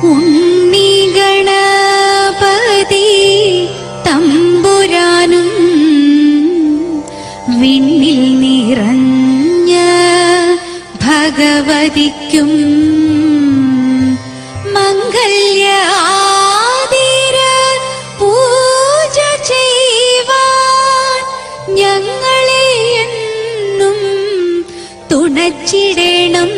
ഉണ്ണി ഗണപതി തമ്പുരാനും വിണ്ണിൽ നിറഞ്ഞ ഭഗവതിക്കും മംഗല്യ ആതിര പൂജ ചെയ്യുവാൻ ഞങ്ങളെ എന്നും തുണച്ചിടണം.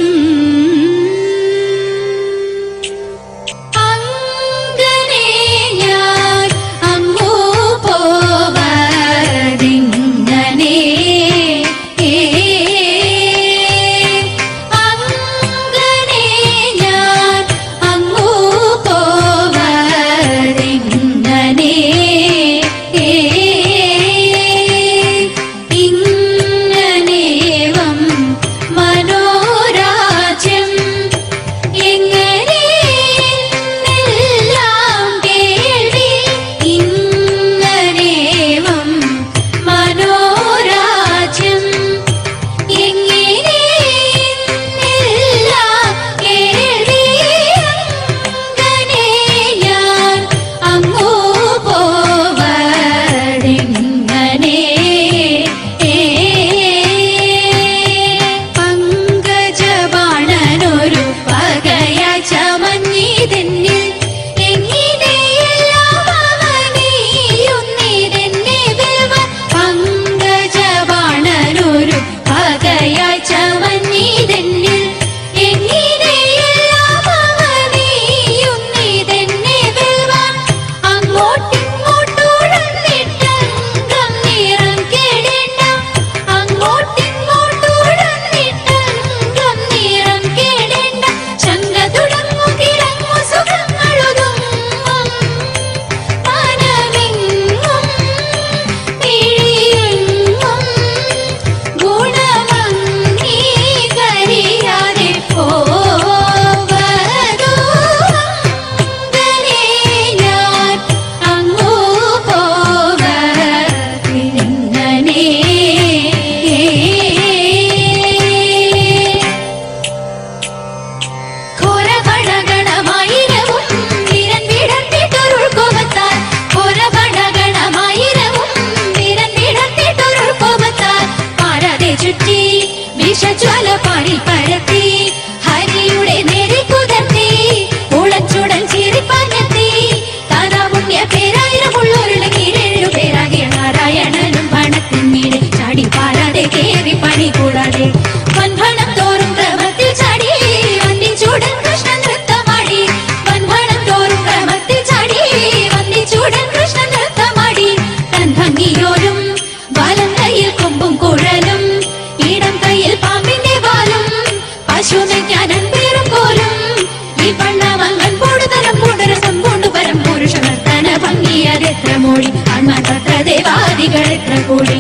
ദേവാദികൾ എത്ര കൂടി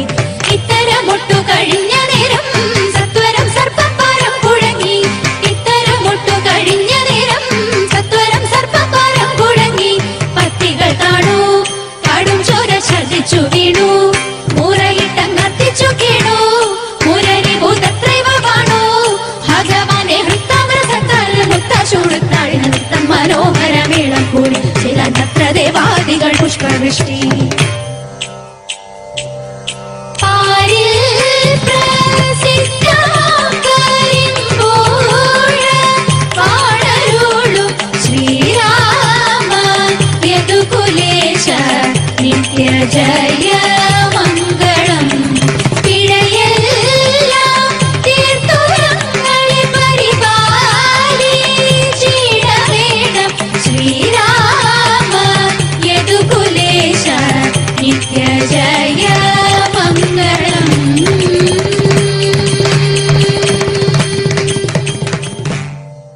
ഇത്തരമൊട്ടു കഴിഞ്ഞ നേരം സത്വരം സർപ്പപ്പാരം കുഴങ്ങി. ഇത്തരമൊട്ടു കഴിഞ്ഞ നേരം സത്വരം സർപ്പപ്പാരം കുഴങ്ങി. പത്തികൾ താണു കാടും ചോര ഛർദിച്ചു വീണു. മുറയിട്ടങ്ങർത്തിച്ചു കീണു. മുരരി ഭൂതത്രൈവ കാണു. ഭഗവാനെ ഹൃത്താമരസത്താൽ മുത്താശൂടുത്താഴിന നൃത്തം മനോഹരമേളം കൂടി. ചില നത്ര ദേവാദികൾ പുഷ്പവൃഷ്ടി. Jaya